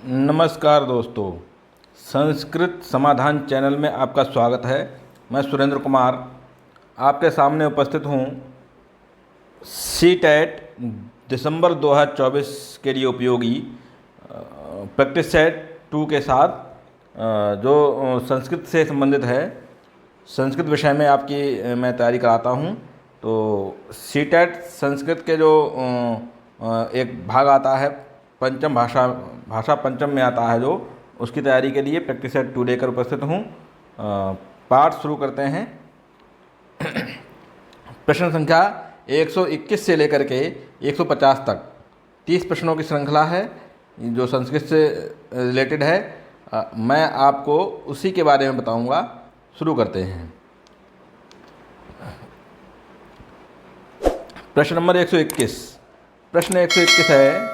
नमस्कार दोस्तों, संस्कृत समाधान चैनल में आपका स्वागत है। मैं सुरेंद्र कुमार आपके सामने उपस्थित हूँ। सीटेट दिसंबर 2024 के लिए उपयोगी प्रैक्टिस सेट 2 के साथ जो संस्कृत से संबंधित है, संस्कृत विषय में आपकी मैं तैयारी कराता हूँ। तो सीटेट संस्कृत के जो एक भाग आता है, पंचम भाषा पंचम में आता है, जो उसकी तैयारी के लिए प्रैक्टिस सेट 2 लेकर उपस्थित हूँ। पाठ शुरू करते हैं। प्रश्न संख्या 121 से लेकर के 150 तक 30 प्रश्नों की श्रृंखला है जो संस्कृत से रिलेटेड है। मैं आपको उसी के बारे में बताऊंगा। शुरू करते हैं। प्रश्न नंबर 121। प्रश्न 121 है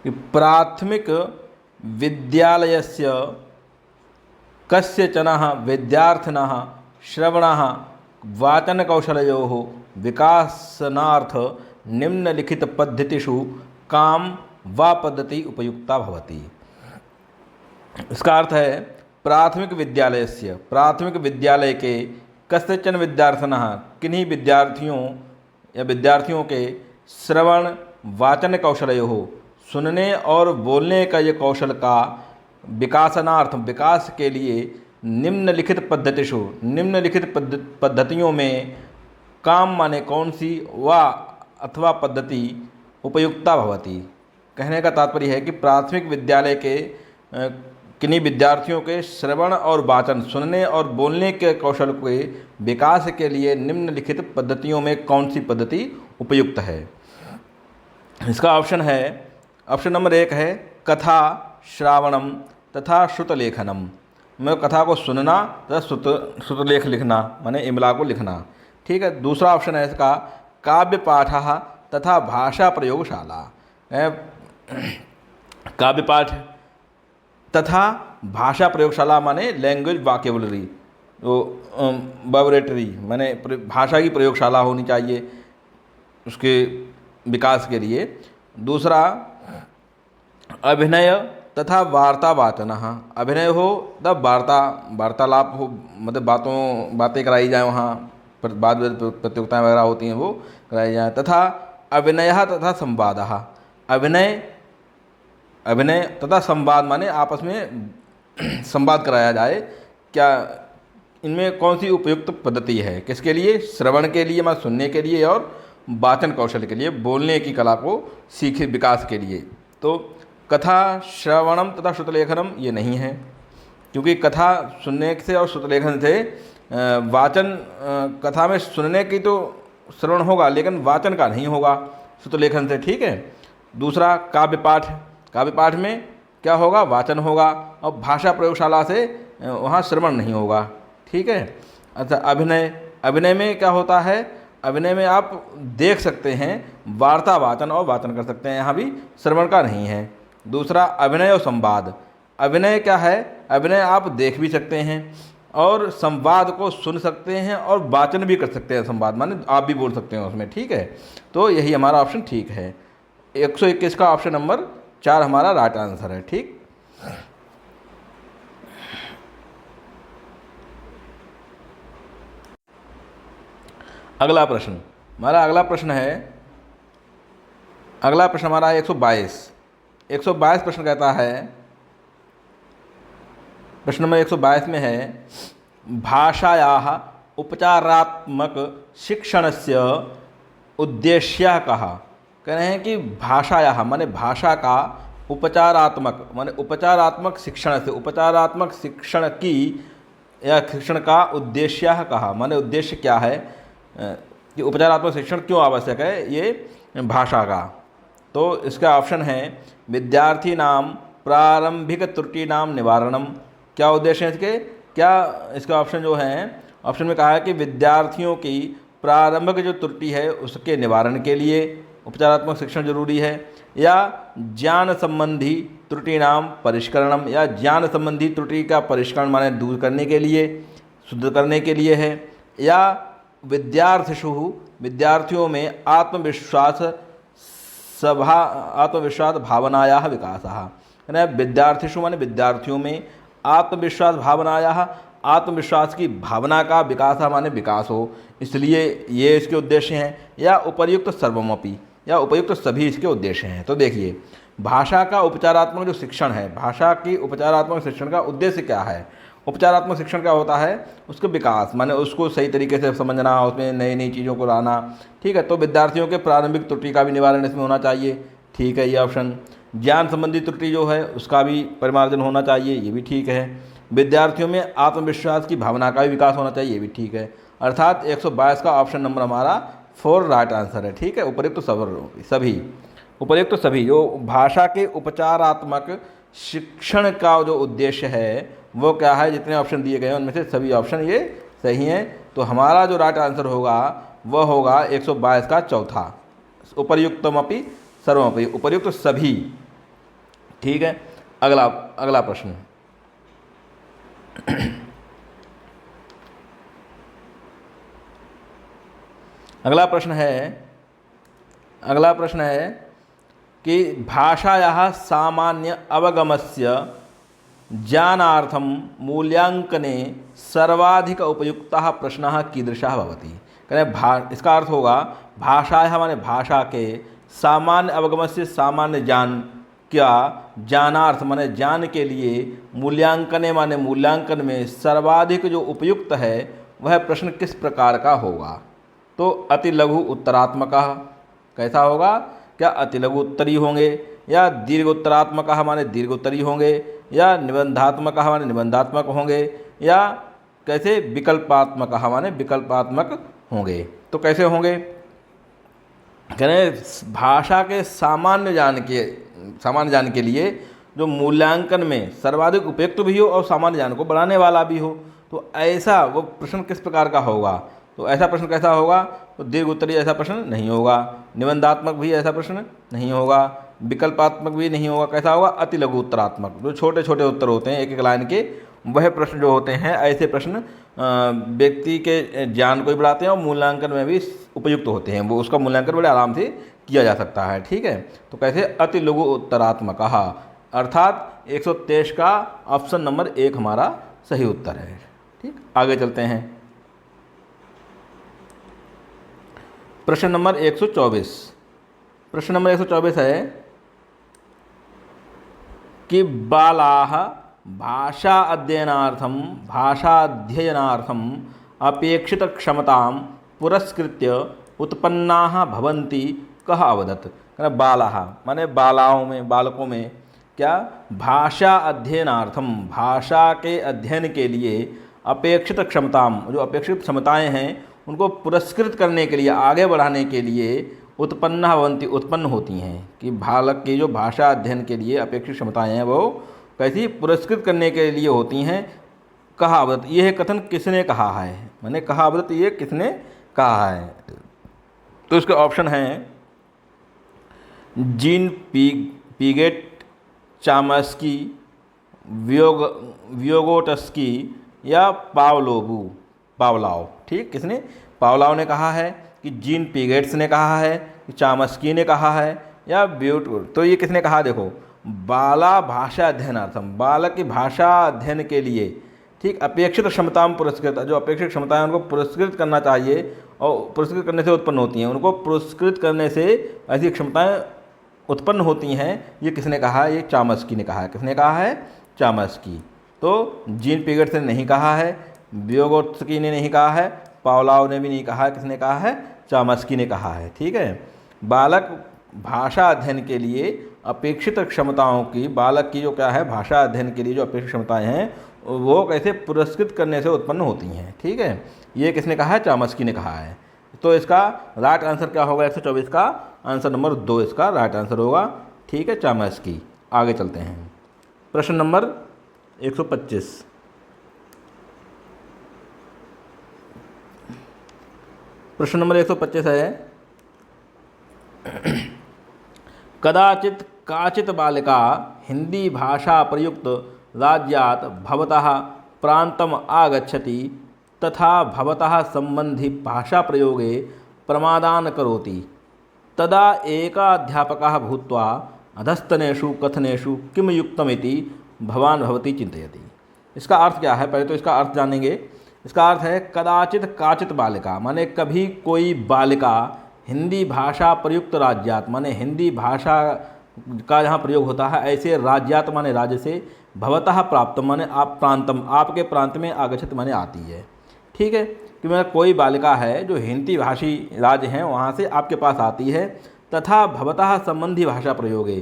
कि प्राथमिक विद्यालयस्य कस्यचनः विद्यार्थिनः श्रवणः वाचनकौशलयोः विकासनार्थ निम्नलिखितपद्धतिषु कां वा पद्धति उपयुक्ता भवति। इसका अर्थ है प्राथमिक विद्यालयस्य, प्राथमिक विद्यालय के कस्यचन विद्यार्थिनः, किन्हीं विद्यार्थियों या विद्यार्थियों के श्रवण वाचन कौशलयोः, सुनने और बोलने का ये कौशल का विकासनार्थ, विकास के लिए निम्नलिखित पद्धतिषु, निम्नलिखित पद्धतियों में काम माने कौन सी, वा अथवा पद्धति उपयुक्ता भवति। कहने का तात्पर्य है कि प्राथमिक विद्यालय के किन्हीं विद्यार्थियों के श्रवण और वाचन, सुनने और बोलने के कौशल के विकास के लिए निम्नलिखित पद्धतियों में कौन सी पद्धति उपयुक्त है। इसका ऑप्शन है, ऑप्शन नंबर 1 है कथा श्रावणम तथा श्रुतलेखनम, मैं कथा को सुनना तथा श्रुतलेख लिखना, माने इमला को लिखना। ठीक है। दूसरा ऑप्शन है इसका काव्य पाठ तथा भाषा प्रयोगशाला, काव्य पाठ तथा भाषा प्रयोगशाला माने लैंग्वेज वोकैबुलरी, वर्बोरेटरी, माने भाषा की प्रयोगशाला होनी चाहिए उसके विकास के लिए। दूसरा अभिनय तथा वार्ता वाचन, अभिनय हो तब वार्तालाप हो, मतलब बातें कराई जाए, वहाँ बात प्रतियोगिताएँ वगैरह होती हैं वो कराई जाए। तथा अभिनय तथा संवाद, अभिनय तथा संवाद माने आपस में संवाद कराया जाए। क्या इनमें कौन सी उपयुक्त पद्धति है, किसके लिए? श्रवण के लिए, मतलब सुनने के लिए, और वाचन कौशल के लिए, बोलने की कला को सीखे विकास के लिए। तो कथा श्रवणम तथा श्रुतलेखनम ये नहीं है, क्योंकि कथा सुनने से और श्रुतलेखन से वाचन, कथा में सुनने की तो श्रवण होगा लेकिन वाचन का नहीं होगा श्रुतलेखन से। ठीक है। दूसरा काव्य पाठ, काव्य पाठ में क्या होगा? वाचन होगा, और भाषा प्रयोगशाला से वहाँ श्रवण नहीं होगा। ठीक है। अच्छा, अभिनय में क्या होता है? अभिनय में आप देख सकते हैं, वार्ता वाचन और वाचन कर सकते हैं, यहाँ भी श्रवण का नहीं है। दूसरा अभिनय और संवाद, अभिनय क्या है? अभिनय आप देख भी सकते हैं और संवाद को सुन सकते हैं और वाचन भी कर सकते हैं, संवाद माने आप भी बोल सकते हैं उसमें। ठीक है। तो यही हमारा ऑप्शन ठीक है। 121 का ऑप्शन नंबर 4 हमारा राइट आंसर है। ठीक। अगला प्रश्न हमारा, अगला प्रश्न हमारा 122 प्रश्न कहता है, प्रश्न नंबर 122 में है भाषायाः उपचारात्मक शिक्षणस्य उद्देश्यः कः। कह रहे हैं कि भाषायाः माने भाषा का, उपचारात्मक माने उपचारात्मक शिक्षण से, उपचारात्मक शिक्षण की या शिक्षण का उद्देश्य कहा, माने उद्देश्य क्या है कि उपचारात्मक शिक्षण क्यों आवश्यक है ये भाषा का। तो इसका ऑप्शन है विद्यार्थी नाम प्रारंभिक त्रुटि नाम निवारणम। क्या उद्देश्य है इसके? क्या इसका ऑप्शन जो है, ऑप्शन में कहा है कि विद्यार्थियों की प्रारंभिक जो त्रुटि है उसके निवारण के लिए उपचारात्मक शिक्षण जरूरी है, या ज्ञान संबंधी त्रुटि नाम परिष्करणम, या ज्ञान संबंधी त्रुटि का परिष्करण माने दूर करने के लिए, शुद्ध करने के लिए है, या विद्यार्थिषु विद्यार्थियों में आत्मविश्वास सभा आत्मविश्वास भावनायाः विकासः। यानी विद्यार्थीषु माने विद्यार्थियों में आत्मविश्वास भावनायाः आत्मविश्वास की भावना का विकास माने विकास हो, इसलिए ये इसके उद्देश्य हैं। या उपर्युक्त सर्वमपि, या उपर्युक्त सभी इसके उद्देश्य हैं। तो देखिए, भाषा का उपचारात्मक जो शिक्षण है, भाषा की उपचारात्मक शिक्षण का उद्देश्य क्या है? उपचारात्मक शिक्षण क्या होता है? उसका विकास माने उसको सही तरीके से समझना, उसमें नई नई चीज़ों को लाना। ठीक है, तो विद्यार्थियों के प्रारंभिक त्रुटि का भी निवारण इसमें होना चाहिए। ठीक है, ये ऑप्शन। ज्ञान संबंधी त्रुटि जो है उसका भी परिमार्जन होना चाहिए, ये भी ठीक है। विद्यार्थियों में आत्मविश्वास की भावना का भी विकास होना चाहिए, ये भी ठीक है। अर्थात 122 का ऑप्शन नंबर हमारा 4 राइट आंसर है। ठीक है, उपर्युक्त सभी, उपर्युक्त सभी जो भाषा के उपचारात्मक शिक्षण का जो उद्देश्य है वो क्या है? जितने ऑप्शन दिए गए हैं उनमें से सभी ऑप्शन ये सही हैं। तो हमारा जो राइट आंसर होगा वह होगा 122 का चौथा, उपर्युक्तमपि सर्वमपि, उपर्युक्त सभी। ठीक है, अगला प्रश्न। अगला प्रश्न है कि भाषायाः सामान्य अवगमस्य ज्ञानार्थं मूल्यांकने सर्वाधिक उपयुक्तः प्रश्नः कीदृशः भवति। कहते इसका अर्थ होगा भाषायाः माने भाषा के, सामान्य अवगमस्य सामान्य ज्ञान, क्या ज्ञानार्थ माने ज्ञान के लिए, मूल्यांकने माने मूल्यांकन में सर्वाधिक जो उपयुक्त है वह प्रश्न किस प्रकार का होगा? तो अति लघु उत्तरात्मक। कैसा होगा? क्या अति लघु उत्तरी होंगे, या दीर्घ उत्तरात्मक माने दीर्घ उत्तरी होंगे, या निबंधात्मक माने निबंधात्मक होंगे, या कैसे विकल्पात्मक माने विकल्पात्मक होंगे। तो कैसे होंगे? कहने भाषा के सामान्य ज्ञान के लिए जो मूल्यांकन में सर्वाधिक उपयुक्त भी हो और सामान्य ज्ञान को बढ़ाने वाला भी हो। तो ऐसा वो प्रश्न किस प्रकार का होगा? तो ऐसा प्रश्न कैसा होगा? तो दीर्घ उत्तरी ऐसा प्रश्न नहीं होगा, निबंधात्मक भी ऐसा प्रश्न नहीं होगा, विकल्पात्मक भी नहीं होगा। कैसा होगा? अति लघु उत्तरात्मक, जो छोटे छोटे उत्तर होते हैं एक एक लाइन के, वह प्रश्न जो होते हैं, ऐसे प्रश्न व्यक्ति के ज्ञान को भी बढ़ाते हैं और मूल्यांकन में भी उपयुक्त होते हैं। वो उसका मूल्यांकन बड़े आराम से किया जा सकता है। ठीक है, तो कैसे? अति लघु उत्तरात्मक, अर्थात 123 का ऑप्शन नंबर 1 हमारा सही उत्तर है। ठीक, आगे चलते हैं। प्रश्न नंबर 124। प्रश्न नंबर 124 है कि बालाः भाषा अध्ययनार्थम अपेक्षित क्षमतां पुरस्कृत्य उत्पन्नाः भवन्ति कः अवदत्। बालाः माने बालाओं में, बालकों में क्या? भाषा अध्ययनार्थम, भाषा के अध्ययन के लिए अपेक्षित क्षमतां, जो अपेक्षित क्षमताएं हैं उनको पुरस्कृत करने के लिए, आगे बढ़ाने के लिए उत्पन्ना भवन्ति, उत्पन्न होती हैं। कि बालक की जो भाषा अध्ययन के लिए अपेक्षित क्षमताएं हैं वो कैसी? पुरस्कृत करने के लिए होती हैं। कहा अवदत, यह कथन किसने कहा है? मैंने कहा अवदत, ये किसने कहा है? तो इसके ऑप्शन हैं जीन पिगेट, चामस्की, वियोगोटस्की या पावलाव। ठीक, किसने? पावलाव ने कहा है, कि जीन पिगेट्स ने कहा है, कि चामस्की ने कहा है, या तो ये किसने कहा? देखो, बाला भाषा अध्ययनार्थम, बालक की भाषा अध्ययन के लिए, ठीक, अपेक्षित क्षमता में पुरस्कृत, जो अपेक्षित क्षमताएं उनको पुरस्कृत करना चाहिए और पुरस्कृत करने से उत्पन्न होती हैं, उनको पुरस्कृत करने से ऐसी क्षमताएं उत्पन्न होती हैं। ये किसने कहा? ये चामस्की ने कहा है। किसने कहा है? चामस्की। तो जीन पिगेट्स ने नहीं कहा है, वियोगोत्स्की ने नहीं कहा है, पावलाव ने भी नहीं कहा है। किसने कहा है? चामस्की ने कहा है। ठीक है, बालक भाषा अध्ययन के लिए अपेक्षित क्षमताओं की, बालक की जो क्या है भाषा अध्ययन के लिए जो अपेक्षित क्षमताएं हैं वो कैसे पुरस्कृत करने से उत्पन्न होती हैं। ठीक है, ये किसने कहा है? चामस्की ने कहा है। तो इसका राइट आंसर क्या होगा? 124 का आंसर नंबर 2 इसका राइट आंसर होगा। ठीक है, चामस्की। आगे चलते हैं। प्रश्न नंबर 125। प्रश्न नंबर 125 है कदाचित काचित बालिका हिंदी भाषा प्रयुक्त राज्यात् भवतः प्रान्तम् आगच्छति तथा भवतः संबंधी भाषा प्रयोगे प्रमादान करोति तदा एकाध्यापकः भूत्वा अधस्तनेषु कथनेषु किम युक्तमिति भवान भवती चिंतयति। इसका अर्थ क्या है, पहले तो इसका अर्थ जानेंगे। इसका अर्थ है कदाचित काचित बालिका, माने कभी कोई बालिका हिंदी भाषा प्रयुक्त राज्यात, माने हिंदी भाषा का जहाँ प्रयोग होता है ऐसे राज्यात माने राज्य से, भवतः प्राप्त माने आप प्रांतम, आपके प्रांत में आगच्छत माने आती है। ठीक है, कि मेरा कोई बालिका है जो हिंदी भाषी राज्य हैं वहाँ से आपके पास आती है, तथा भवतः संबंधी भाषा प्रयोगे,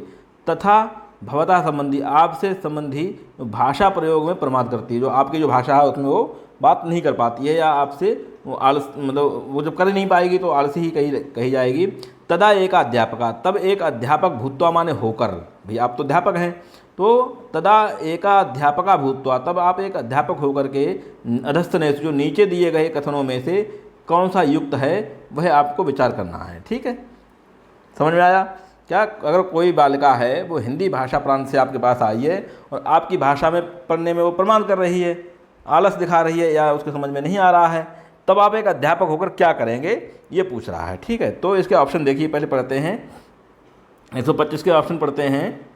तथा भवतः संबंधी आपसे संबंधी भाषा प्रयोग में प्रमाद करती है, जो आपकी जो भाषा है उसमें वो बात नहीं कर पाती है या आपसे वो आलस, मतलब वो जब कर नहीं पाएगी तो आलसी ही कही जाएगी। तदा एक अध्यापका, तब एक अध्यापक भूत्वा माने होकर, भाई आप तो अध्यापक हैं, तो तदा एका अध्यापका भूत्वा, तब आप एक अध्यापक होकर के अधस्थ ने जो नीचे दिए गए कथनों में से कौन सा युक्त है वह आपको विचार करना है। ठीक है, समझ में आया क्या? अगर कोई बालिका है वो हिंदी भाषा प्रांत से आपके पास आई है और आपकी भाषा में पढ़ने में वो प्रमाण कर रही है, आलस दिखा रही है या उसके समझ में नहीं आ रहा है, तब आप एक अध्यापक होकर क्या करेंगे ये पूछ रहा है। ठीक है, तो इसके ऑप्शन देखिए, पहले पढ़ते हैं 125 के ऑप्शन पढ़ते हैं।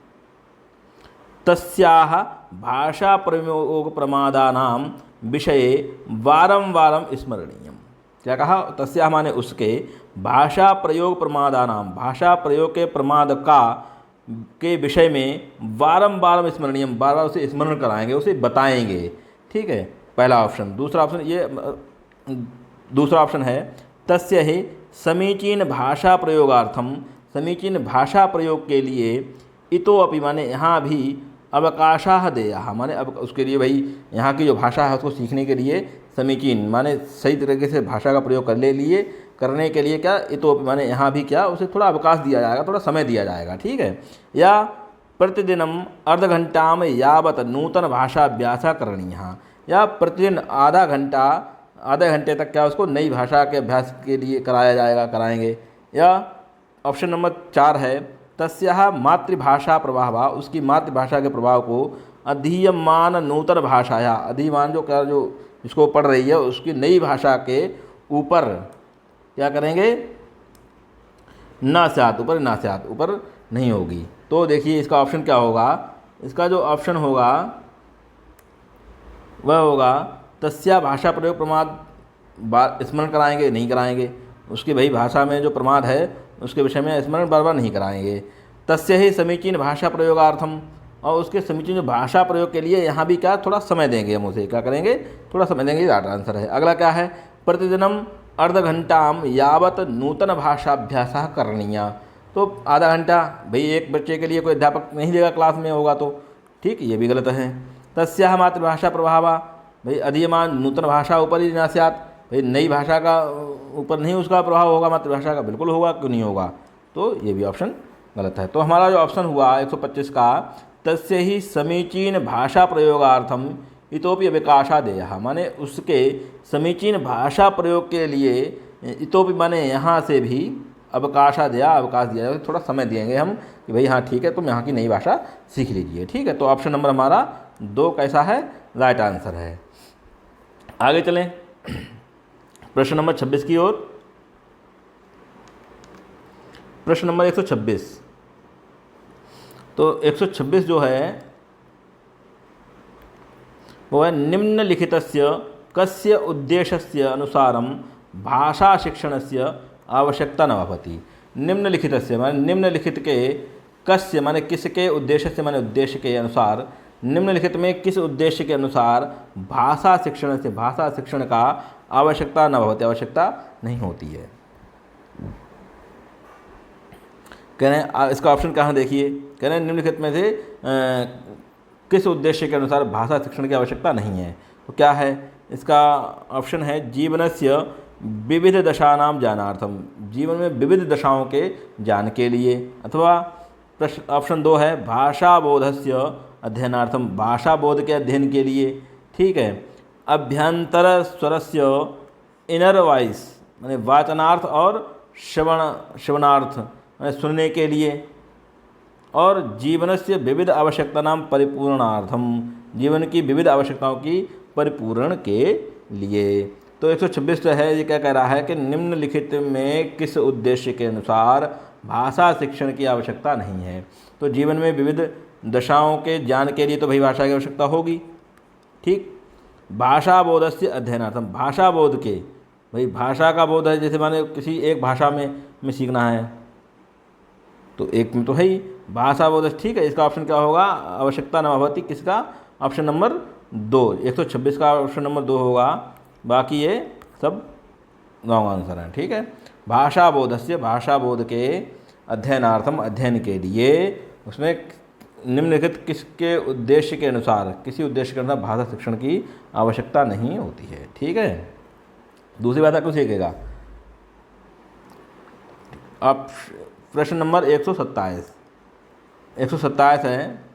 तस्याह भाषा प्रयोग प्रमादानाम विषये वारं वारं स्मरणीयम। क्या कहा? तस्याह माने उसके, भाषा प्रयोग प्रमादानाम, भाषा प्रयोग के प्रमाद का के विषय में वारं वारं स्मरणीयम, बार बार उसे स्मरण कराएंगे, उसे बताएंगे। ठीक है, पहला ऑप्शन। दूसरा ऑप्शन ये, दूसरा ऑप्शन है तस्य ही समीचीन भाषा प्रयोगार्थम, समीचीन भाषा प्रयोग के लिए इतो अपि माने यहाँ भी अवकाशः देयः, माने अब उसके लिए भाई यहाँ की जो भाषा है उसको सीखने के लिए समीचीन माने सही तरीके से भाषा का प्रयोग करने के लिए क्या, इतो अपि माने यहाँ भी क्या, उसे थोड़ा अवकाश दिया जाएगा, थोड़ा समय दिया जाएगा। ठीक है, या प्रतिदिनम अर्धघंटाम यावत नूतन भाषाभ्यास करणीयः, या प्रतिदिन आधे घंटे तक क्या उसको नई भाषा के अभ्यास के लिए कराया जाएगा, कराएंगे। या ऑप्शन नंबर 4 है तस्याः मातृभाषा प्रभाव, उसकी मातृभाषा के प्रभाव को अधीयमान नूतन भाषाया, अधीयमान जो इसको पढ़ रही है उसकी नई भाषा के ऊपर क्या करेंगे, ना स्यात्, ऊपर ना स्यात्, ऊपर नहीं होगी। तो देखिए इसका ऑप्शन क्या होगा, इसका जो ऑप्शन होगा वह होगा तस्या भाषा प्रयोग प्रमाद स्मरण कराएंगे, नहीं कराएंगे, उसकी भाई भाषा में जो प्रमाद है उसके विषय में स्मरण बार बार नहीं कराएंगे। तस्य ही समीचीन भाषा प्रयोगार्थम, और उसके समीचीन जो भाषा प्रयोग के लिए यहाँ भी क्या, थोड़ा समय देंगे, हम उसे क्या करेंगे, थोड़ा समय देंगे, राइट आंसर है। अगला क्या है, प्रतिदिनम अर्धघंटाम यावत नूतन भाषाभ्यास करणीय, तो आधा घंटा भाई एक बच्चे के लिए कोई अध्यापक नहीं देगा, क्लास में होगा तो ठीक, ये भी गलत है। तस्याः मातृभाषा प्रभाव, भाई अधियमान नूतन भाषा ऊपर ही ना स्यात्, भाई नई भाषा का ऊपर नहीं उसका प्रभाव होगा, मातृभाषा का बिल्कुल होगा, क्यों नहीं होगा, तो ये भी ऑप्शन गलत है। तो हमारा जो ऑप्शन हुआ 125 का, तस्य ही समीचीन भाषा प्रयोगार्थम इतोपि अवकाशा देयः, माने उसके समीचीन भाषा प्रयोग के लिए इतोपि माने यहाँ से भी अवकाशा दिया, अवकाश दिया, थोड़ा समय देंगे हम कि भाई हाँ ठीक है तुम यहाँ की नई भाषा सीख लीजिए। ठीक है, तो ऑप्शन नंबर हमारा 2 कैसा है, राइट आंसर है। आगे चलें प्रश्न नंबर 26 की ओर। प्रश्न नंबर 126, तो 126 जो है वो है निम्नलिखितस्य कस्य उद्देश्यस्य अनुसारं भाषा शिक्षणस्य आवश्यकता न भवति। निम्नलिखितस्य माने निम्नलिखित के, कस्य माने किसके, उद्देश्य से माने उद्देश्य के अनुसार, निम्नलिखित में किस उद्देश्य के अनुसार भाषा शिक्षण से, भाषा शिक्षण का आवश्यकता न भवति, आवश्यकता नहीं होती है। कह रहे हैं इसका ऑप्शन कहाँ देखिए, कह रहे हैं निम्नलिखित में से किस उद्देश्य के अनुसार भाषा शिक्षण की आवश्यकता नहीं है, तो क्या है इसका ऑप्शन है जीवनस्य विविध दशानाम ज्ञानार्थम, जीवन में विविध दशाओं के ज्ञान के लिए, अथवा प्रश्न ऑप्शन 2 है भाषा बोधस्य अध्ययनार्थम, भाषा बोध के अध्ययन के लिए। ठीक है, अभ्यंतर स्वरस्य इनर वॉइस माने वाचनार्थ और श्रवणार्थ माने सुनने के लिए, और जीवन से विविध आवश्यकतानां परिपूर्णार्थम, जीवन की विविध आवश्यकताओं की परिपूर्ण के लिए। तो 126 जो है ये क्या कह रहा है कि निम्नलिखित में किस उद्देश्य के अनुसार भाषा शिक्षण की आवश्यकता नहीं है। तो जीवन में विविध दशाओं के ज्ञान के लिए तो भाई भाषा की आवश्यकता होगी। ठीक, भाषा बोधस्य अध्ययनार्थम, भाषा बोध के, भाई भाषा का बोध है, जैसे माने किसी एक भाषा में सीखना है तो एक में तो है ही भाषा बोध। ठीक है, इसका ऑप्शन क्या होगा, आवश्यकता न भवति, किसका, ऑप्शन नंबर 2, 126 का ऑप्शन नंबर 2 होगा, बाकी ये सब रॉन्ग आंसर है। ठीक है, भाषा बोधस्य, भाषा बोध के अध्ययनार्थम, अध्ययन के लिए, उसमें निम्नलिखित किसके उद्देश्य के अनुसार, किसी उद्देश्य के अनुसार भाषा शिक्षण की आवश्यकता नहीं होती है। ठीक है, दूसरी बात आपको सीखेगा। अब प्रश्न नंबर 127 है,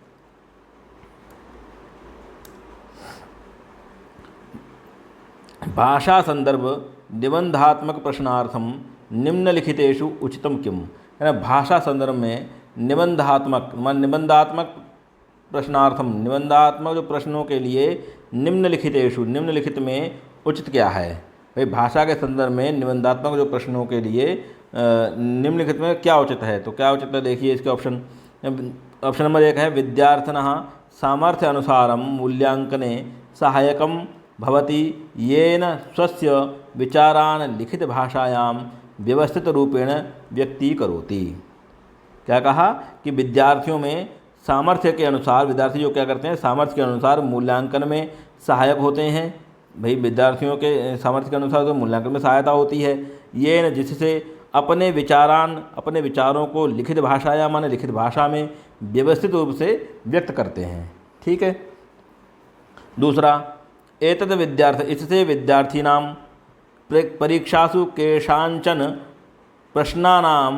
भाषा संदर्भ निबंधात्मक प्रश्नार्थम निम्नलिखितेषु उचितम किम, है ना। भाषा संदर्भ में निबंधात्मक प्रश्नार्थम, निबंधात्मक जो प्रश्नों के लिए निम्नलिखितेषु, निम्नलिखित में उचित क्या है। भाई भाषा के संदर्भ में निबंधात्मक जो प्रश्नों के लिए निम्नलिखित में क्या उचित है, तो क्या उचित है देखिए इसके ऑप्शन। ऑप्शन नंबर 1 है विद्यार्थिनः सामर्थ्य अनुसारम मूल्यांकने सहायकम भवति येन स्वस्य विचारान् लिखित भाषायां व्यवस्थित रूपेण व्यक्तीकरोति। क्या कहा कि विद्यार्थियों में सामर्थ्य के अनुसार, विद्यार्थी जो क्या करते हैं, सामर्थ्य के अनुसार मूल्यांकन में सहायक होते हैं। भाई विद्यार्थियों के सामर्थ्य के अनुसार तो मूल्यांकन में सहायता होती है, ये न जिससे अपने विचारों को लिखित भाषा या माने लिखित भाषा में व्यवस्थित रूप से व्यक्त करते हैं। ठीक है, दूसरा एतद विद्यार्थी, इससे विद्यार्थीनां परीक्षासु केषांचन प्रश्नानां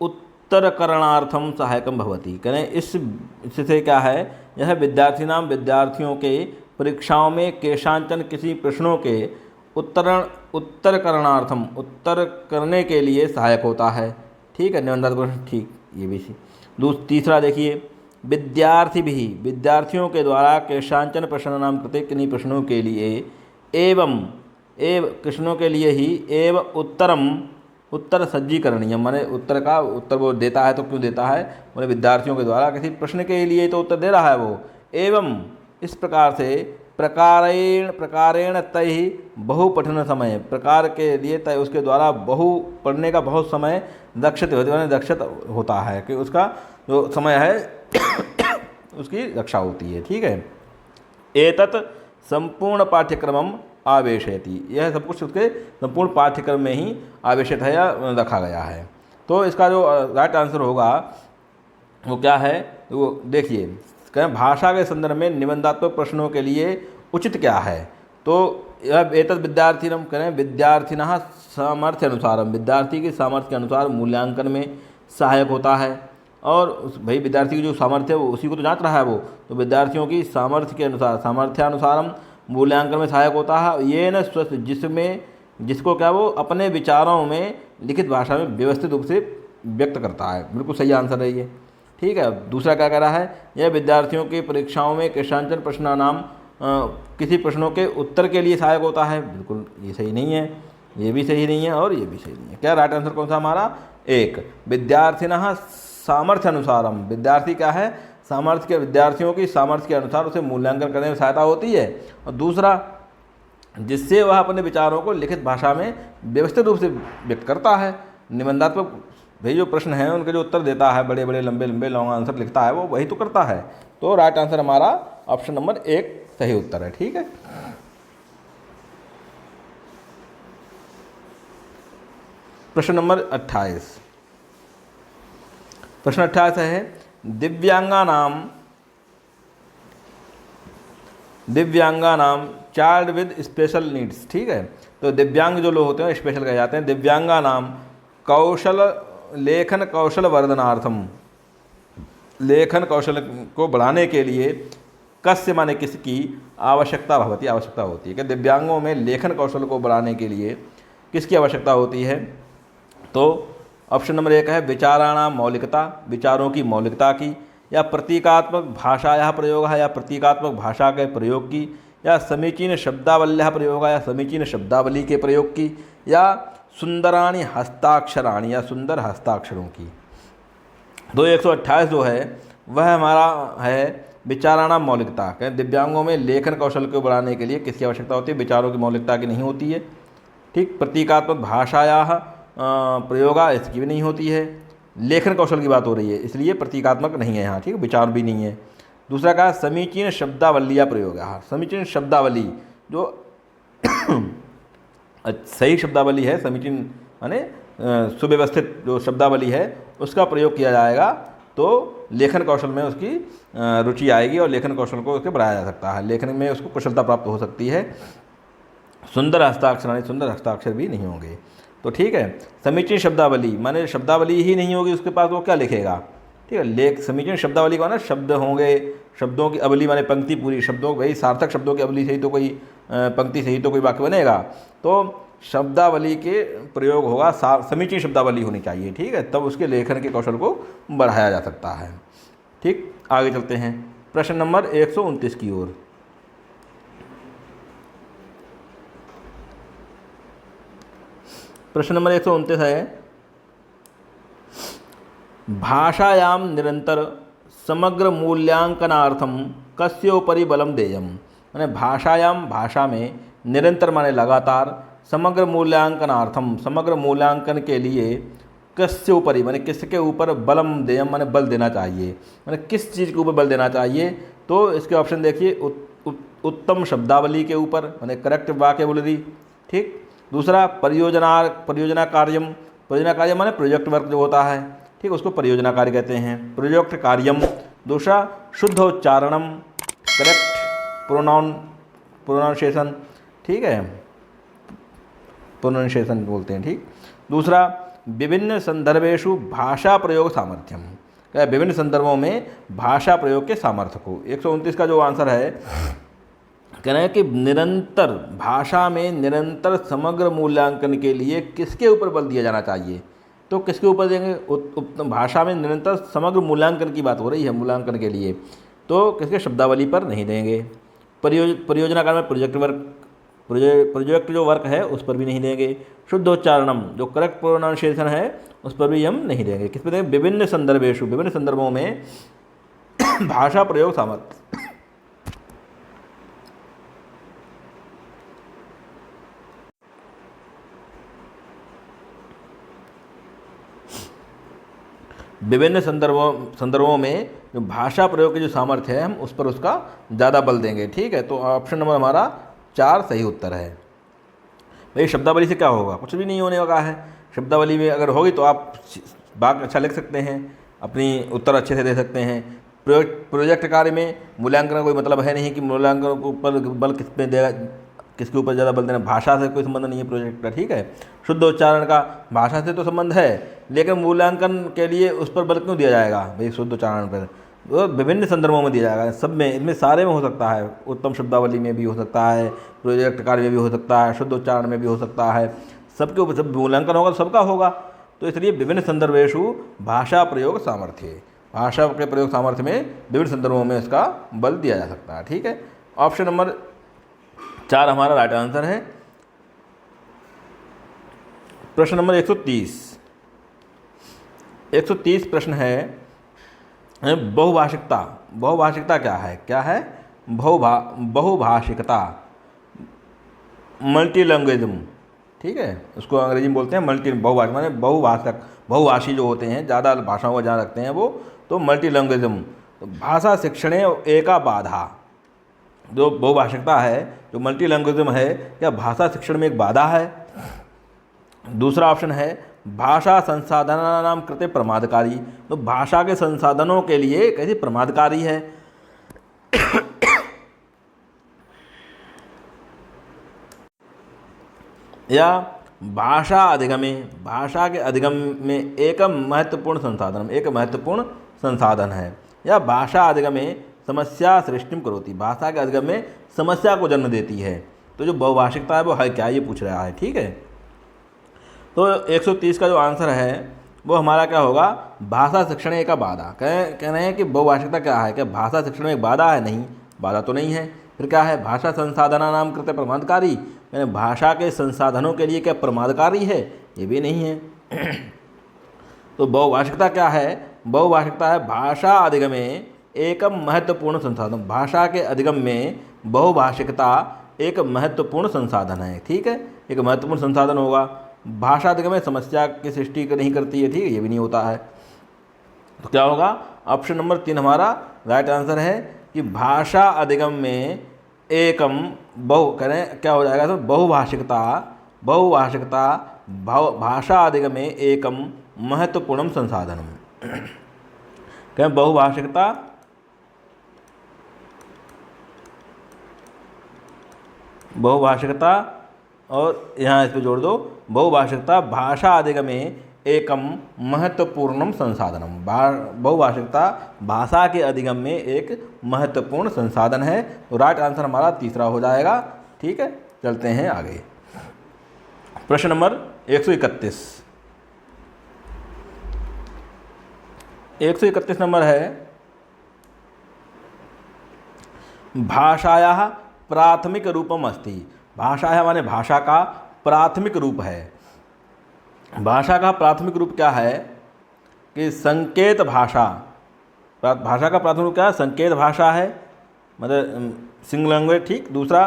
उत्तरकरणार्थम सहायकम भवति। करें इससे क्या है, यह विद्यार्थियों के परीक्षाओं में केषांचन किसी प्रश्नों के उत्तरकरणार्थम, उत्तर करने के लिए सहायक होता है। ठीक है, निबंधात्मक प्रश्न, ठीक, ये भी सी। तीसरा देखिए, विद्यार्थियों के द्वारा केषांचन प्रश्नानां कृते, किन्हीं प्रश्नों के लिए प्रश्नों के लिए ही उत्तर सज्जीकरणीय, माने उत्तर वो देता है तो क्यों देता है, बोले विद्यार्थियों के द्वारा किसी प्रश्न के लिए तो उत्तर दे रहा है वो, एवं इस प्रकार से प्रकारेण तय बहु पठन समय, प्रकार के लिए तय उसके द्वारा बहु पढ़ने का बहुत समय दक्षित होता है, कि उसका जो समय है उसकी रक्षा होती है। ठीक है, एतत् संपूर्ण पाठ्यक्रमम आवेशयति, यह सब कुछ उसके संपूर्ण पाठ्यक्रम में ही आवेशित है या रखा गया है। तो इसका जो राइट आंसर होगा वो क्या है, वो देखिए, कहें भाषा के संदर्भ में निबंधात्मक प्रश्नों के लिए उचित क्या है, तो यह एतद विद्यार्थिनम, करें विद्यार्थिनः सामर्थ्य अनुसारम, विद्यार्थी के सामर्थ्य के अनुसार मूल्यांकन में सहायक होता है। और भाई विद्यार्थी की जो सामर्थ्य है वो उसी को तो जांच रहा है वो, तो विद्यार्थियों की सामर्थ्य के अनुसार, सामर्थ्यानुसारम मूल्यांकन में सहायक होता है, ये न स्वस्थ, जिसको क्या वो अपने विचारों में लिखित भाषा में व्यवस्थित रूप से व्यक्त करता है। बिल्कुल सही आंसर है ये। ठीक है, दूसरा क्या कह रहा है, यह विद्यार्थियों की परीक्षाओं में केषांचन प्रश्नानाम किसी प्रश्नों के उत्तर के लिए सहायक होता है। बिल्कुल ये सही नहीं है, ये भी सही नहीं है और ये भी सही नहीं है। क्या राइट आंसर कौन सा हमारा, 1, विद्यार्थिनः सामर्थ्य अनुसारम, विद्यार्थी क्या है, विद्यार्थियों की सामर्थ्य के अनुसार उसे मूल्यांकन करने में सहायता होती है। और दूसरा, जिससे वह अपने विचारों को लिखित भाषा में व्यवस्थित रूप से व्यक्त करता है। निबंधात्मक भाई जो प्रश्न हैं उनके जो उत्तर देता है, बड़े बड़े लंबे लॉन्ग आंसर लिखता है, वो वही तो करता है। तो राइट आंसर हमारा ऑप्शन नंबर 1 सही उत्तर है। ठीक है, प्रश्न नंबर 28, प्रश्न 28 है दिव्यांगानाम चाइल्ड विद स्पेशल नीड्स। ठीक है, तो दिव्यांग जो लोग होते हैं स्पेशल कहे जाते हैं। दिव्यांगानाम लेखन कौशल वर्धनार्थम, लेखन कौशल को बढ़ाने के लिए कस्य माने किसकी आवश्यकता होती है। कि दिव्यांगों में लेखन कौशल को बढ़ाने के लिए किसकी आवश्यकता होती है, तो ऑप्शन नंबर 1 है विचाराणाम मौलिकता, विचारों की मौलिकता की, या प्रतीकात्मक भाषा या प्रयोग है, या प्रतीकात्मक भाषा के प्रयोग की, या समीचीन शब्दावल्यः प्रयोग, या समीचीन शब्दावली के प्रयोग की, या सुंदराणी हस्ताक्षराणी, या सुंदर हस्ताक्षरों की। तो 128 जो है वह हमारा है विचाराणाम मौलिकता। कहें दिव्यांगों में लेखन कौशल को बढ़ाने के लिए किसकी आवश्यकता होती है? विचारों की मौलिकता की नहीं होती है। ठीक, प्रतीकात्मक भाषाया प्रयोगा, इसकी भी नहीं होती है। लेखन कौशल की बात हो रही है इसलिए प्रतीकात्मक नहीं है यहाँ। ठीक, विचार भी नहीं है। दूसरा कहा समीचीन शब्दावली या प्रयोग। हाँ, समीचीन शब्दावली जो सही शब्दावली है, समीचीन माने सुव्यवस्थित जो शब्दावली है उसका प्रयोग किया जाएगा तो लेखन कौशल में उसकी रुचि आएगी और लेखन कौशल को उसके बढ़ाया जा सकता है, लेखन में उसको कुशलता प्राप्त हो सकती है। सुंदर हस्ताक्षर, सुंदर हस्ताक्षर भी नहीं होंगे। तो ठीक है, समीचीन शब्दावली माने शब्दावली ही नहीं होगी उसके पास, वो क्या लिखेगा? ठीक है, लेख समीचीन शब्दावली का ना शब्द होंगे, शब्दों की अवली माने पंक्ति पूरी, शब्दों भाई सार्थक शब्दों की अवली से ही तो कोई पंक्ति से ही तो कोई वाक्य बनेगा। तो शब्दावली के प्रयोग होगा, समीचीन शब्दावली होनी चाहिए। ठीक है, तब उसके लेखन के कौशल को बढ़ाया जा सकता है। ठीक, आगे चलते हैं प्रश्न नंबर 129 की ओर। प्रश्न नंबर 129 है भाषायां निरंतर समग्र मूल्यांकनार्थम कस्योपरि बलम देयम। माने भाषायां, भाषा में, निरंतर माने लगातार, समग्र मूल्यांकनार्थम, समग्र मूल्यांकन के लिए, कस्य ऊपरी माने किसके ऊपर, बलम देयम माने बल देना चाहिए, माने किस चीज़ के ऊपर बल देना चाहिए? तो इसके ऑप्शन देखिए, उत्तम शब्दावली के ऊपर माने करेक्ट वोकैबुलरी। ठीक, दूसरा परियोजना कार्यम, परियोजना कार्य माने प्रोजेक्ट वर्क जो होता है, ठीक, उसको परियोजना कार्य कहते हैं, प्रोजेक्ट कार्यम। दूसरा शुद्ध उच्चारणम, करेक्ट प्रोनाउंसिएशन, ठीक है, प्रोनाउंसिएशन बोलते हैं। ठीक, दूसरा विभिन्न संदर्भेषु भाषा प्रयोग सामर्थ्यम, क्या विभिन्न संदर्भों में भाषा प्रयोग के सामर्थ्य को। 129 का जो आंसर है कह रहे हैं कि निरंतर, भाषा में निरंतर समग्र मूल्यांकन के लिए किसके ऊपर बल दिया जाना चाहिए? तो किसके ऊपर देंगे? भाषा में निरंतर समग्र मूल्यांकन की बात हो रही है, मूल्यांकन के लिए, तो किसके? शब्दावली पर नहीं देंगे। परियोजना काल में प्रोजेक्ट जो वर्क है उस पर भी नहीं देंगे। शुद्धोच्चारणम जो करेक्ट प्रोनाउंसिएशन है उस पर भी हम नहीं देंगे। किस पर देंगे? विभिन्न संदर्भेषु, विभिन्न संदर्भों में भाषा प्रयोग सामर्थ्य। विभिन्न संदर्भों में जो भाषा प्रयोग के जो सामर्थ्य है हम उस पर उसका ज़्यादा बल देंगे। ठीक है, तो ऑप्शन नंबर हमारा 4 सही उत्तर है। भाई शब्दावली से क्या होगा? कुछ भी नहीं होने वाला है। शब्दावली में अगर होगी तो आप वाक्य अच्छा लिख सकते हैं, अपनी उत्तर अच्छे से दे सकते हैं। प्रोजेक्ट कार्य में मूल्यांकन का कोई मतलब है नहीं कि मूल्यांकन के ऊपर बल किस पे देगा, किसके ऊपर ज़्यादा बल देना। भाषा से कोई संबंध नहीं है प्रोजेक्ट का। ठीक है, शुद्ध उच्चारण का भाषा से तो संबंध है, लेकिन मूल्यांकन के लिए उस पर बल क्यों दिया जाएगा भाई? शुद्ध उच्चारण पर तो विभिन्न संदर्भों में दिया जाएगा, सब में, इनमें सारे में हो सकता है। उत्तम शब्दावली में भी हो सकता है, प्रोजेक्ट कार्य में भी हो सकता है, शुद्ध उच्चारण में भी हो सकता है। सबके ऊपर सब मूल्यांकन होगा तो सबका होगा। तो इसलिए विभिन्न संदर्भेषु भाषा प्रयोग सामर्थ्य, भाषा के प्रयोग सामर्थ्य में विभिन्न संदर्भों में इसका बल दिया जा सकता है। ठीक है, ऑप्शन नंबर 4 हमारा राइट आंसर है। प्रश्न नंबर 130 प्रश्न है बहुभाषिकता। बहुभाषिकता क्या है? क्या है? बहुभाषिकता, मल्टीलैंग्वेजम। ठीक है, उसको अंग्रेजी में बोलते हैं मल्टी, बहुभाषा माने बहुभाषक, बहुभाषी जो होते हैं, ज़्यादा भाषाओं को जहाँ रखते हैं वो, तो मल्टीलैंग्वेजम। तो भाषा शिक्षणे एका बाधा, जो बहुभाषिकता है, जो मल्टीलैंग्वेजम है, क्या भाषा शिक्षण में एक बाधा है? दूसरा ऑप्शन है भाषा संसाधनानां कृते प्रमादकारी, तो भाषा के संसाधनों के लिए कैसी प्रमादकारी है। या भाषा अधिगमे, भाषा के अधिगम में एक महत्वपूर्ण संसाधन, एक महत्वपूर्ण संसाधन है। या भाषा अधिगमे समस्या सृष्टिम करोति, भाषा के अधिगम में समस्या को जन्म देती है। तो जो बहुभाषिकता है वो है क्या, ये पूछ रहा है। ठीक है, तो 130 का जो आंसर है वो हमारा क्या होगा? भाषा शिक्षण एक बाधा। कह रहे हैं कि बहुभाषिकता क्या है? क्या भाषा शिक्षण में एक बाधा है? नहीं, बाधा तो नहीं है। फिर क्या है, भाषा संसाधनानां कृते प्रमादकारी, यानी भाषा के संसाधनों के लिए क्या प्रमादकारी है, ये भी नहीं है। तो बहुभाषिकता क्या है, बहुभाषिकता है भाषा अधिगमे एकम महत्वपूर्ण संसाधन, भाषा के अधिगम में बहुभाषिकता एक महत्वपूर्ण संसाधन है। ठीक है, एक महत्वपूर्ण संसाधन होगा। भाषा अधिगम में समस्या की सृष्टि नहीं करती है, ठीक है, ये भी नहीं होता है। तो क्या होगा, ऑप्शन नंबर 3 हमारा राइट आंसर है कि भाषा अधिगम में एकम बहु करें क्या हो जाएगा, तो बहुभाषिकता, बहुभाषिकता भाषा अधिगम में एकम महत्वपूर्ण संसाधनम। कहें बहुभाषिकता बहुभाषिकता और यहाँ इस पे जोड़ दो, बहुभाषिकता भाषा अधिगम में एकम महत्वपूर्णम संसाधनम। बहुभाषिकता भाषा के अधिगम में एक महत्वपूर्ण संसाधन है। तो राइट आंसर हमारा तीसरा हो जाएगा। ठीक है, चलते हैं आगे। प्रश्न नंबर 131। 131 नंबर है, भाषायाः प्राथमिक रूपम अस्ति। भाषा है माने भाषा का प्राथमिक रूप है। भाषा का प्राथमिक रूप क्या है कि संकेत भाषा, भाषा का प्राथमिक रूप क्या है, संकेत भाषा है, मतलब सिंगल लैंग्वेज। ठीक, दूसरा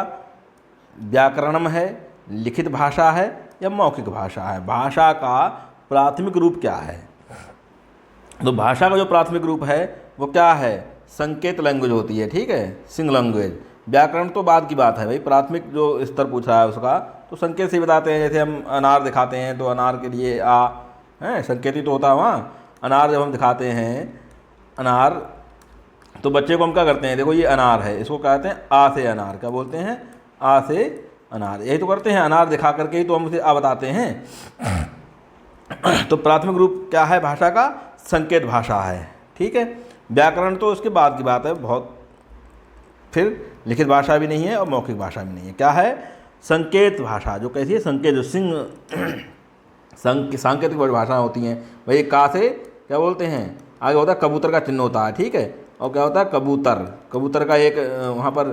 व्याकरणम है, लिखित भाषा है या मौखिक भाषा है। भाषा का प्राथमिक रूप क्या है, तो भाषा का जो प्राथमिक रूप है वो क्या है, संकेत लैंग्वेज होती है। ठीक है, सिंगल लैंग्वेज। व्याकरण तो बाद की बात है भाई, प्राथमिक जो स्तर पूछा है उसका तो संकेत से ही बताते हैं। जैसे हम अनार दिखाते हैं तो अनार के लिए आ है, संकेत ही तो होता है वहाँ। अनार जब हम दिखाते हैं अनार, तो बच्चे को हम क्या करते हैं, देखो ये अनार है, इसको कहते हैं आ से अनार। क्या बोलते हैं, आ से अनार, यही तो करते हैं। अनार दिखा करके ही तो हम उसे आ बताते हैं। तो प्राथमिक रूप क्या है भाषा का, संकेत भाषा है। ठीक है, व्याकरण तो उसके बाद की बात है बहुत, फिर लिखित भाषा भी नहीं है और मौखिक भाषा भी नहीं है। क्या है, संकेत भाषा, जो कैसी है, संकेत, जो सांकेतिक भाषा होती हैं भाई। का से क्या बोलते हैं, आगे होता है कबूतर का चिन्ह होता है। ठीक है, और क्या होता है, कबूतर, कबूतर का एक वहाँ पर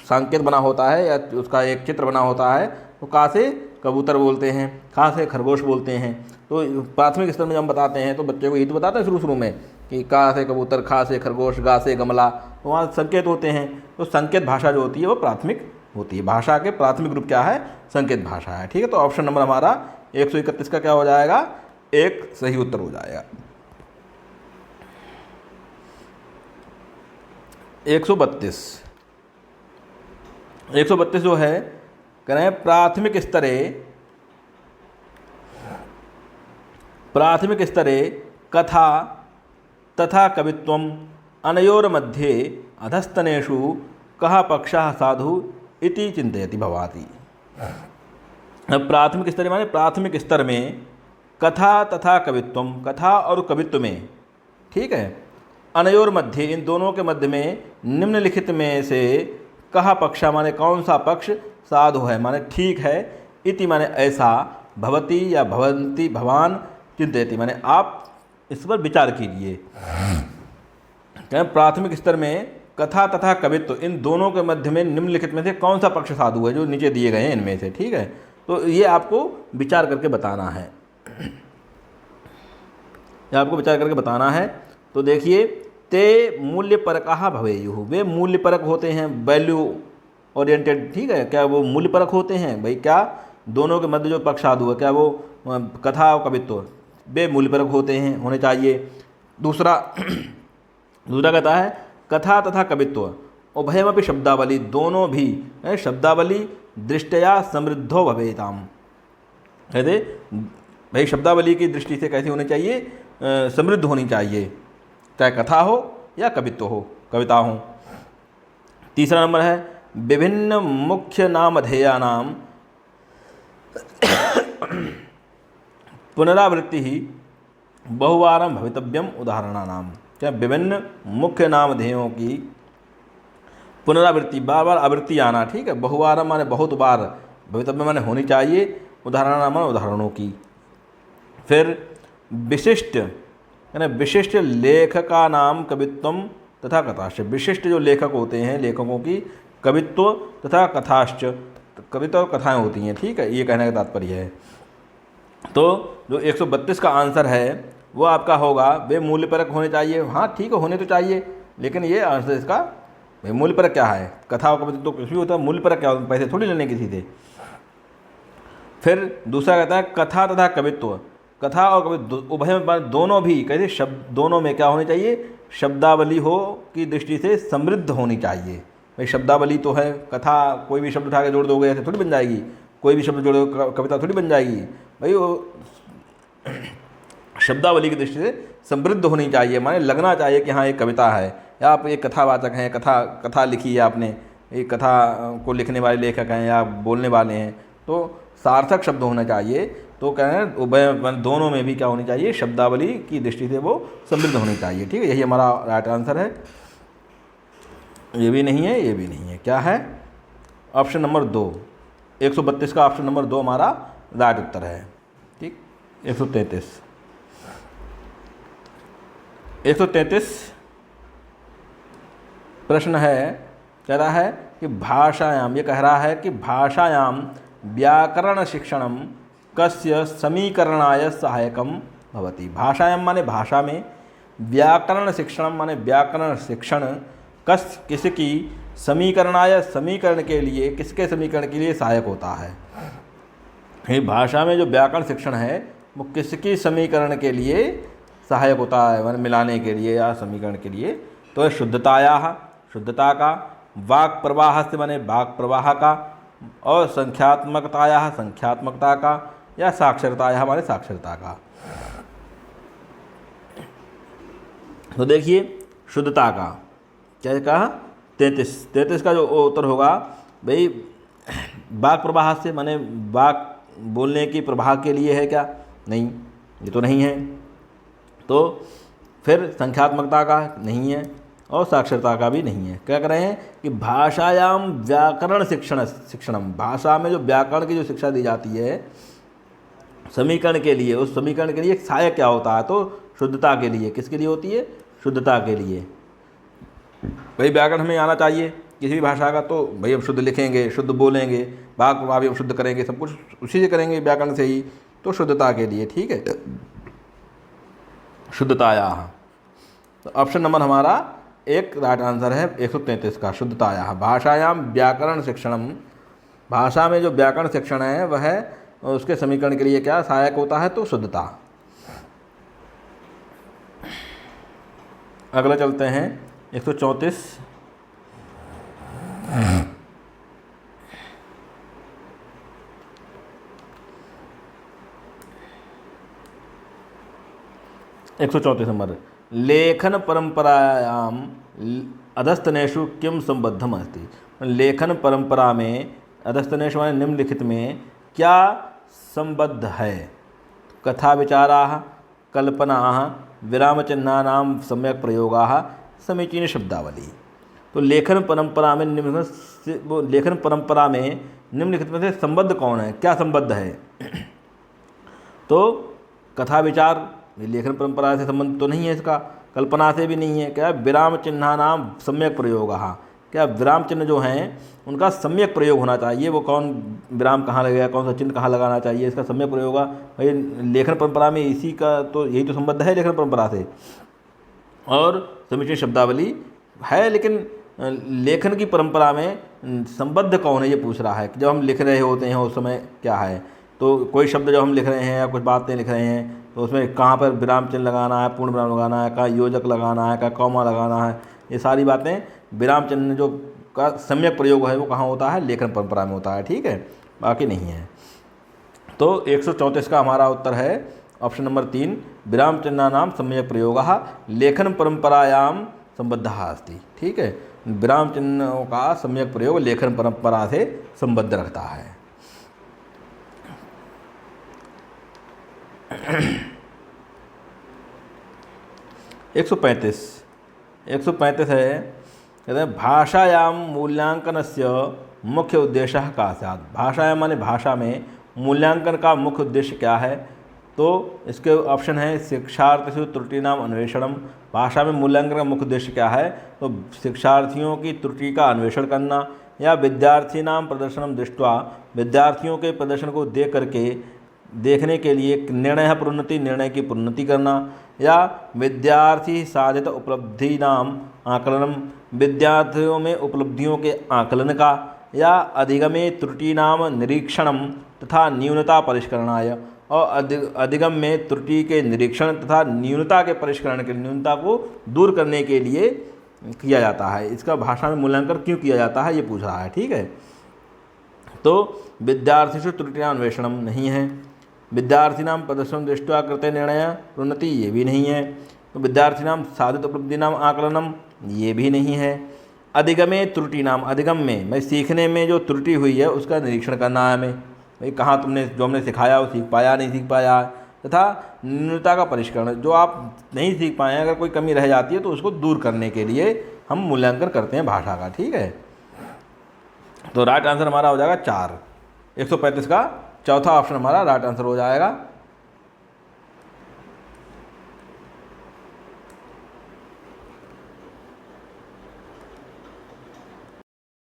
संकेत बना होता है या उसका एक चित्र बना होता है, तो का से कबूतर बोलते हैं, खा से खरगोश बोलते हैं। तो प्राथमिक स्तर में जब हम बताते हैं तो बच्चे को यही तो बताते हैं शुरू में कि का से कबूतर, खा से खरगोश, गा से गमला, तो वहाँ संकेत होते हैं। तो संकेत भाषा जो होती है वो प्राथमिक होती है। भाषा के प्राथमिक रूप क्या है, संकेत भाषा है। ठीक है, तो ऑप्शन नंबर हमारा 131 का क्या हो जाएगा, एक सही उत्तर हो जाएगा। 132 जो है, कह रहे हैं प्राथमिक स्तरे कथा तथा कवित्वम अनयोर मध्ये अधस्तनेषु कः पक्षः साधु इति चिंतयति भवाति। प्राथमिक स्तर माने प्राथमिक स्तर में कथा तथा कवित्वम, कथा और कवित्व में, ठीक है, अनयोर मध्य, इन दोनों के मध्य में निम्नलिखित में से कहा पक्षा माने कौन सा पक्ष साधु है माने ठीक है, इति माने ऐसा, भवती या भवंती भवान चिंतयति माने आप इस पर विचार कीजिए। प्राथमिक स्तर में कथा तथा कवित्व, इन दोनों के मध्य में निम्नलिखित में से कौन सा पक्ष साधु है, जो नीचे दिए गए हैं इनमें से। ठीक है, तो ये आपको विचार करके बताना है, ये आपको विचार करके बताना है। तो देखिए, ते मूल्य परकः भवेयुः, वे मूल्य परक होते हैं, वैल्यू ओरिएंटेड। ठीक है, क्या वो मूल्य परक होते हैं भाई, क्या दोनों के मध्य जो पक्ष साधु है, क्या वो कथा और कवित्व वे मूल्य परक होते हैं, होने चाहिए। दूसरा कहता है कथा तथा कवित्व उभयमपि शब्दावली, दोनों भी शब्दावली दृष्टया समृद्धो भवेताम, कहते भाई शब्दावली की दृष्टि से कैसी होनी चाहिए, समृद्ध होनी चाहिए, चाहे कथा हो या कवित्व हो, कविता हो। तीसरा नंबर है विभिन्न मुख्य नामधेयानाम पुनरावृत्ति ही बहुवारम भवितव्यम उदाहरणानाम, क्या विभिन्न मुख्य नामधेयों की पुनरावृत्ति, बार बार आवृत्ति आना। ठीक है, बहुवारम माने बहुत बार, भवितव्य माने होनी चाहिए, उदाहरणानाम माने उदाहरणों की। फिर विशिष्ट यानी विशिष्ट लेखका नाम कवित्वम तथा कथाश्च। विशिष्ट जो लेखक होते हैं, लेखकों की कवित्व तथा कथाश्च, कविता और कथाएँ होती हैं, ठीक है, ये कहने का तात्पर्य है। तो जो 132 का आंसर है वो आपका होगा वे मूल्यपरक होने चाहिए। हाँ ठीक है, होने तो चाहिए, लेकिन ये आंसर इसका भाई मूल्यपरक क्या है, कथा और कविता तो कुछ भी होता है, मूल्यपरक क्या होता है, पैसे थोड़ी लेने किसी से। फिर दूसरा कहता है कथा तथा कवित्व, कथा और कवित्व उभय में दोनों भी कैसे शब्द, दोनों में क्या होनी चाहिए, शब्दावली हो की दृष्टि से समृद्ध होनी चाहिए। भाई शब्दावली तो है, कथा कोई भी शब्द उठा के जोड़ दोगे ऐसे थोड़ी बन जाएगी, कोई भी शब्द जोड़ो कविता थोड़ी बन जाएगी। भाई वो शब्दावली की दृष्टि से समृद्ध होनी चाहिए, माने लगना चाहिए कि हाँ एक कविता है, या आप एक कथावाचक हैं, कथा लिखी है आपने, एक कथा को लिखने वाले लेखक हैं या बोलने वाले हैं, तो सार्थक शब्द होना चाहिए। तो कह रहे हैं उभय दोनों में भी क्या होनी चाहिए, शब्दावली की दृष्टि से वो समृद्ध होनी चाहिए, ठीक है, यही हमारा राइट आंसर है। ये भी नहीं है, ये भी नहीं है, क्या है ऑप्शन नंबर 2, 132 का ऑप्शन नंबर 2 हमारा राइट उत्तर है, ठीक। 133 प्रश्न है, कह रहा है कि भाषायाम, ये कह रहा है कि भाषायाम व्याकरण शिक्षणम कस्य समीकरणाय सहायकम भवति। भाषायाम माने भाषा में, व्याकरण शिक्षणम माने व्याकरण शिक्षण, किसकी, समीकरणाय समीकरण के लिए, किसके समीकरण के लिए सहायक होता है। ये भाषा में जो व्याकरण शिक्षण है वो किसकी समीकरण के लिए सहायक होता है, माने मिलाने के लिए या समीकरण के लिए। तो शुद्धताया, शुद्धता का, वाक् प्रवाह से माने वाक् प्रवाह का, और संख्यात्मकताया, संख्यात्मकता का, या साक्षरताया हमारे साक्षरता का। तो देखिए शुद्धता का क्या कहा, 33 का जो उत्तर होगा भाई वाक् प्रवाह से, माने वाक् बोलने की प्रवाह के लिए है क्या, नहीं, ये तो नहीं है। तो फिर संख्यात्मकता का नहीं है और साक्षरता का भी नहीं है। क्या कर रहे हैं कि भाषायाम व्याकरण शिक्षणम, भाषा में जो व्याकरण की जो शिक्षा दी जाती है समीकरण के लिए, उस समीकरण के लिए सहायक क्या होता है, तो शुद्धता के लिए। किसके लिए होती है, शुद्धता के लिए। भाई व्याकरण हमें आना चाहिए किसी भी भाषा का, तो भाई हम शुद्ध लिखेंगे, शुद्ध बोलेंगे, वाक् प्रवाह भी हम शुद्ध करेंगे, सब कुछ उसी से करेंगे व्याकरण से ही, तो शुद्धता के लिए, ठीक है, शुद्धताया। तो ऑप्शन नंबर हमारा एक राइट आंसर है 133 का, शुद्धताया। भाषायाम व्याकरण शिक्षणम, भाषा में जो व्याकरण शिक्षण है वह उसके समीकरण के लिए क्या सहायक होता है, तो शुद्धता। अगला चलते हैं 134। नंबर, लेखन परंपरायाम अधस्तनेषु किम संबद्धम अस्ति। लेखन परंपरा में अधस्तनेषु माने निम्नलिखित में क्या संबद्ध है। कथा विचाराः, कल्पनाः, विरामचिह्नानां सम्यक प्रयोगाः, समीचीन शब्दावली। तो लेखन परंपरा में निम्नलिखित में से संबद्ध कौन है, क्या संबद्ध है। तो कथा विचार ये लेखन परंपरा से संबंध तो नहीं है इसका, कल्पना से भी नहीं है। क्या विराम चिन्हानाम सम्यक प्रयोगाः, क्या विराम चिन्ह जो हैं उनका सम्यक प्रयोग होना चाहिए। वो कौन विराम कहाँ लगेगा, कौन सा चिन्ह कहाँ लगाना चाहिए, इसका सम्यक प्रयोग होगा। भाई लेखन परंपरा में इसी का तो यही तो संबद्ध है लेखन परंपरा से। और समीचीन शब्दावली है, लेकिन लेखन की परंपरा में संबद्ध कौन है ये पूछ रहा है कि जब हम लिख रहे होते हैं उस समय क्या है। तो कोई शब्द जो हम लिख रहे हैं या कुछ बातें लिख रहे हैं तो उसमें कहाँ पर विराम चिन्ह लगाना है, पूर्ण विराम लगाना है, कहाँ योजक लगाना है, कहाँ कॉमा लगाना है, ये सारी बातें विराम चिन्ह जो का सम्यक प्रयोग है वो कहाँ होता है, लेखन परंपरा में होता है, ठीक है, बाकी नहीं है। तो 134 का हमारा उत्तर है ऑप्शन नंबर 3, विराम चिह्नानां सम्यक प्रयोगः लेखन परंपरायां संबद्धः अस्ति, ठीक है। विराम चिन्हों का सम्यक प्रयोग लेखन परंपरा से संबद्ध रखता है। 135 है, कहते हैं भाषायां मूल्यांकनस्य मुख्य उद्देश्य का स्यात्। भाषायां माने भाषा में मूल्यांकन का मुख्य उद्देश्य क्या है। तो इसके ऑप्शन है शिक्षार्थिषु त्रुटीनाम अन्वेषणम। भाषा में मूल्यांकन का मुख्य उद्देश्य क्या है? तो शिक्षार्थियों की त्रुटि का अन्वेषण करना, या विद्यार्थीनाम प्रदर्शनम दृष्ट्वा, विद्यार्थियों के प्रदर्शन को देखने के लिए निर्णय प्रोन्नति, निर्णय की प्रोन्नति करना, या विद्यार्थी साधित उपलब्धि नाम आकलनम, विद्यार्थियों में उपलब्धियों के आकलन का, या अधिगमे त्रुटि नाम निरीक्षणम तथा न्यूनता परिष्करणाय, और अधिगम में त्रुटि के निरीक्षण तथा न्यूनता के परिष्करण के, न्यूनता को दूर करने के लिए किया जाता है। इसका भाषा में मूल्यांकन क्यों किया जाता है ये पूछ रहा है, ठीक है। तो विद्यार्थिषु त्रुटिनाम अन्वेषणम नहीं है, विद्यार्थिनाम प्रदर्शन दृष्ट्वा कृते निर्णय प्रोन्नति ये भी नहीं है, तो विद्यार्थिनाम साधित उपलब्धि नाम आकलनम ये भी नहीं है। अधिगमे त्रुटि नाम, अधिगम में मैं सीखने में जो त्रुटि हुई है उसका निरीक्षण करना है हमें, भाई कहाँ तुमने जो हमने सिखाया वो सीख पाया नहीं सीख पाया, तथा न्यूनता का परिष्करण, जो आप नहीं सीख पाए अगर कोई कमी रह जाती है तो उसको दूर करने के लिए हम मूल्यांकन करते हैं भाषा का, ठीक है। तो राइट आंसर हमारा हो जाएगा 4, 135 का चौथा ऑप्शन हमारा राइट आंसर हो जाएगा।